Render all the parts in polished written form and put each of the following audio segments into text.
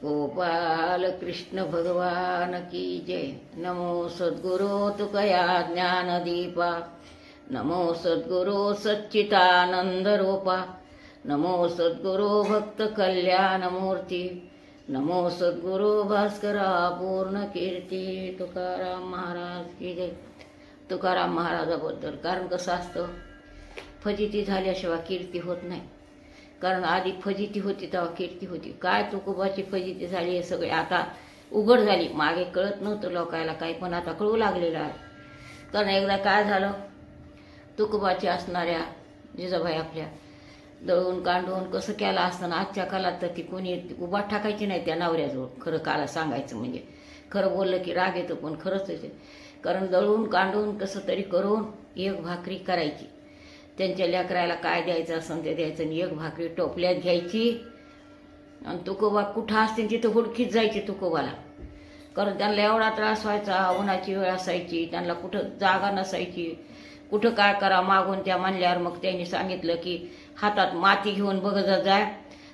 गोपाल कृष्ण भगवान की जय। नमो सद्गुरु तुकया ज्ञानदीपा, नमो सद्गुरु सच्चिदानंद रूपा, नमो सद्गुरु भक्त कल्याण मूर्ती, नमो सद्गुरु भास्करा पूर्ण कीर्ती। तुकाराम महाराज की जय। तुकाराम महाराजाबद्दल कारण कसं असतं, फजिती झाल्याशिवाय कीर्ती होत नाही। कारण आधी फजिती होती तेव्हा कीर्ती होती। काय तुकोबाची फजिती झाली हे सगळे आता उघड झाली। मागे कळत नव्हतं लोकायला काही, पण आता कळू लागलेलं आहे। कारण एकदा काय झालं, तुकोबाची असणाऱ्या जिजाबाई आपल्या दळून कांडून कसं केलं असताना आजच्या काळात तर ती कोणी उभा टाकायची नाही त्या नवऱ्याजवळ। खरं काला सांगायचं म्हणजे खरं बोललं की राग येतो, पण खरंच येते। कारण दळून कांडून कसं तरी करून एक भाकरी करायची, त्यांच्या लेकराला काय द्यायचं असेल ते द्यायचं, आणि एक भाकरी टोपल्यात घ्यायची। आणि तुकोबा कुठं असते तिथं हुडकीत जायची तुकोबाला। कारण त्यांना एवढा त्रास व्हायचा, उन्हाची वेळ असायची, त्यांना कुठं जागा नसायची, कुठं काय करा मागून त्या म्हणल्यावर मग त्यांनी सांगितलं की हातात माती घेऊन बघत जाय,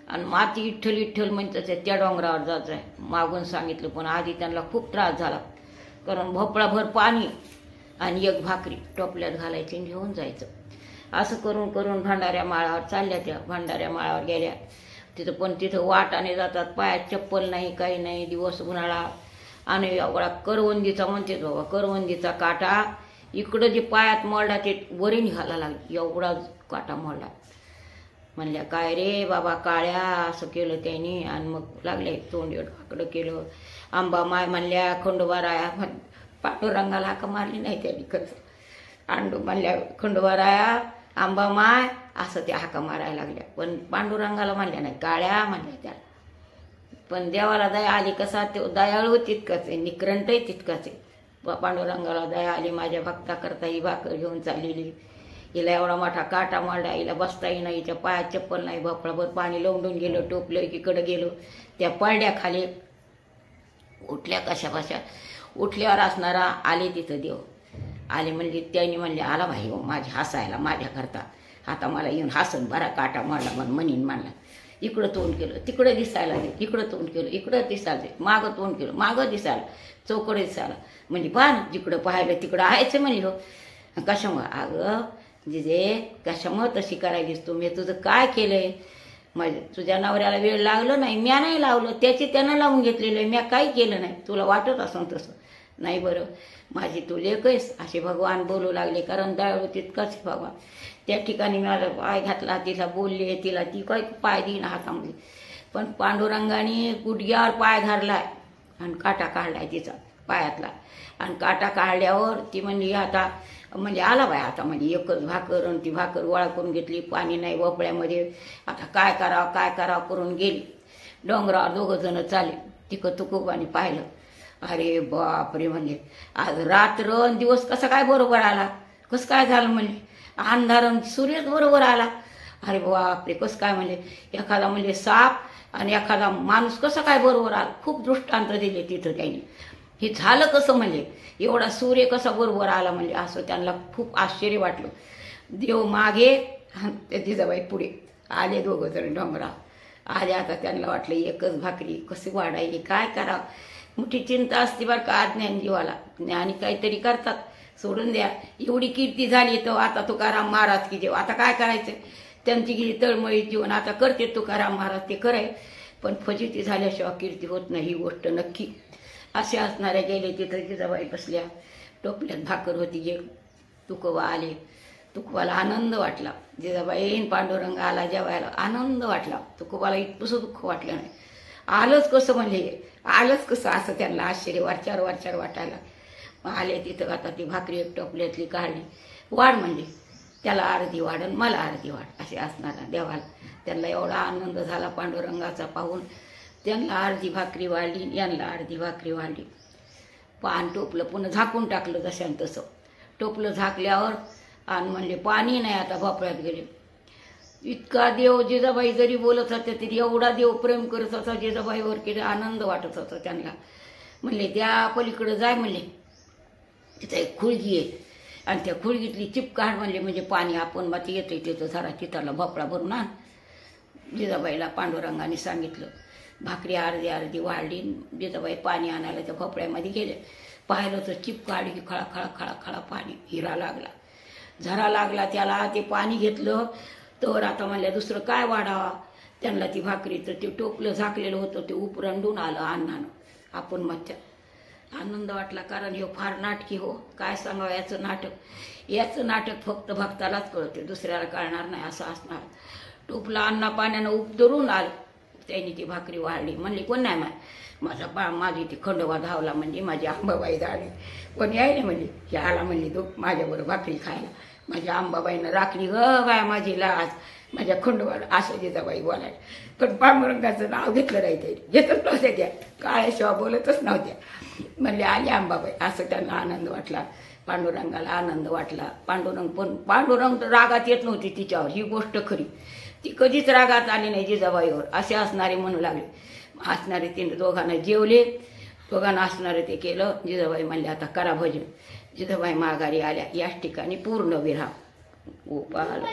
आणि माती इठ्ठल इठ्ठल म्हणतात त्या डोंगरावर जात जाय। मागून सांगितलं, पण आधी त्यांना खूप त्रास झाला। कारण भोपळाभर पाणी आणि एक भाकरी टोपल्यात घालायची आणि घेऊन जायचं। असं करून करून भंडाऱ्या माळावर चालल्या त्या। भंडाऱ्या माळावर गेल्या तिथं, पण तिथं वाटाने जातात, पायात चप्पल नाही काही नाही, दिवस उन्हाळा, आणि एवढा करवंदीचा म्हणते बाबा, करवंदीचा काटा इकडं जे पायात मोडला ते वरी निघाला लागला, एवढा काटा मोडला। म्हणल्या काय रे बाबा काळ्या, असं केलं त्यांनी। आणि मग लागले तोंड एवढं केलं। आंबा माय म्हणल्या, खंडोबा राया पांडुरंगाला हाका मारली नाही त्यांनी खरंच। आंडू म्हणल्या खंडोबा राया आंबा माय असं त्या हाका मारायला लागल्या, पण पांडुरंगाला म्हणल्या नाही, काळ्या म्हणल्या त्याला। पण देवाला दया आली, कसा ते दयाळू तितकाच आहे, निकरंटही तितकाच आहे। पांडुरंगाला दया आली, माझ्या भक्ता करता ही भाकर घेऊन चाललेली, हिला एवढा मोठा काटा मारला, हिला बसताही नाही, हिच्या पायात चप्पल नाही, भोपळाभर पाणी लवडून गेलं, टोपलं एकीकडे गेलो, त्या पडल्या खाली। उठल्या कशा बशा, उठल्यावर असणारा आले तिथं देव आले, म्हणजे त्यांनी म्हणले आला भाई माझी हसायला माझ्या करता, आता मला येऊन हसन बरा काटा मारला म्हणून म्हणला। इकडं तोंड केलं तिकडं दिसायला दे, इकडं तोंड केलं इकडं दिसायला दे, मागं तोंड केलं मागं दिसायला, चौकडे दिसायला, म्हणजे पहा ना जिकडं पाहायला तिकडं आहेच म्हणले हो। कशामुळं अगं जिजे कशामुळं तशी करायलीस तू, मी तुझं काय केलंय? माझ्या तुझ्या नवऱ्याला वेळ लागलं नाही, म्या नाही लावलं, त्याची त्यानं लावून घेतलेलं आहे, म्या काही केलं नाही, तुला वाटत असं तसं नाही। बरं माझी तू लेक आहेस असे भगवान बोलू लागले, कारण दयाळू तितकाच भगवान। त्या ठिकाणी मला पाय घातला, तिला बोलले, तिला ती काही पाय देईन हातामध्ये, पण पांडुरंगाने गुडघ्यावर पाय धरलाय आणि काटा काढलाय तिचा पायातला। आणि काटा काढल्यावर ती म्हणली आता म्हणजे आला बाय आता, म्हणजे एकच भाकर, आणि ती भाकर गोळा करून घेतली, पाणी नाही भोपळ्यामध्ये, आता काय करावं करून गेली। डोंगरावर दोघं जण चाले, तिकं तुकोबाने पाहिलं, अरे बापरे म्हणले आज रात्र दिवस कसा काय बरोबर आला, कसं काय झालं म्हणले, अंधारण सूर्यच बरोबर आला, अरे बापरे कसं काय म्हणले, एखादा म्हणजे साप आणि एखादा माणूस कसं काय बरोबर आला। खूप दृष्टांत दिले तिथं त्यांनी, हे झालं कसं म्हणजे, एवढा सूर्य कसा बरोबर आला म्हणजे, असं त्यांना खूप आश्चर्य वाटलं। देव मागे त्या जिजाबाई पुढे आले, दोघं जण डोंगरावर आले। आता त्यांना वाटलं एकच भाकरी कशी वाढायची, काय करावं, मोठी चिंता असते बरं का ज्ञानजीवाला। ज्ञानी काहीतरी करतात, सोडून द्या, एवढी कीर्ती झाली तर आता तुकाराम महाराज की जेव, आता काय करायचं, त्यांची गेली तळमळी जीवन, आता करते तुकाराम महाराज ते कराय, पण फजिती झाल्याशिवाय कीर्ती होत नाही, ही गोष्ट नक्की। असे असणाऱ्या गेले तिथं जिजाबाई बसल्या, टोपल्यात भाकर होती, जे तुकोबा आले, तुकोबाला आनंद वाटला। जिजाबाई पांडुरंग आला जेवायला, आनंद वाटला। तुकोबाला इतकंसं दुःख वाटलं नाही, आलंच कसं म्हणजे आलंच कसं, असं त्यांना आश्चर्य वरचार वाटायला। आले तिथं, आता ती भाकरी एक टोपल्यातली काढली, वाढ म्हणले, त्याला अर्धी वाढ आणि मला अर्धी वाढ, असे असणारा देवाला। त्यांना एवढा आनंद झाला पांडुरंगाचा पाहून, त्यांना अर्धी भाकरी वाढली, यांना अर्धी भाकरी वाढली। पान टोपलं पुन्हा झाकून टाकलं, जशान तसं टोपलं झाकल्यावर, आणि म्हणले पाणी नाही, आता भोपळ्यात गेले। इतका देव जिजाबाई जरी बोलत होते तरी एवढा देव प्रेम करत होता जिजाबाईवर की आनंद वाटत होता त्यांना। म्हणले त्या पलीकडे जाय म्हणले, तिथं एक खुळगी आहे, आणि त्या खुळगीतली चिप काढ म्हणले, म्हणजे पाणी आपण माती येते तिथं जरा तिथला भोपळा भरून आण। जिजाबाईला पांडुरंगाने सांगितलं. भाकरी अर्धी अर्धी वाढली. जिजाबाई पाणी आणायला त्या भोपळ्यामध्ये गेले. पाहिलं तर चिप काढली की खळा खळा खळा खळा पाणी हिरा लागला. झरा लागला त्याला. ते पाणी घेतलं तर आता म्हणल्या दुसरं काय वाढावा. त्यांना ती भाकरीचं ते टोपलं झाकलेलं होतं ते उपरंडून आलं अन्नानं. आपण मच्छा आनंद वाटला. कारण हे फार नाटकी हो. काय सांगावं याचं नाटक फक्त भक्तालाच कळते, दुसऱ्याला कळणार नाही असं असणार. टोपलं अन्ना पाण्यानं उपदरून आलं. त्यांनी ती भाकरी वाढली. म्हणली कोण नाही माझी ती खंडोबा धावला. म्हणजे माझी अंबाबाई धावली. कोणी यायला म्हणली की आला म्हणली तो माझ्याबरोबर भाकरी खायला. माझ्या अंबाबाईनं राखली बाय माझी लाज. माझ्या खंडोबाला असं जिजाबाई बोलायला. पण पांडुरंगाचं नाव घेतलं नाही. ते घेतच नव्हत्या त्या. काळ्याशिवाय बोलतच नव्हत्या. म्हणले आली अंबाबाई. असं त्यांना आनंद वाटला. पांडुरंगाला आनंद वाटला. पांडुरंग रागात येत नव्हती तिच्यावर. ही गोष्ट खरी. ती कधीच रागात आली नाही जिजाबाईवर. असे असणारे म्हणू लागले. असणारे तिने दोघांना जेवले. दोघांना असणारे ते केलं. जिजाबाई म्हणले आता करा भजन. जिजाबाई माघारी आल्या. याच ठिकाणी पूर्ण विराम. गोपाल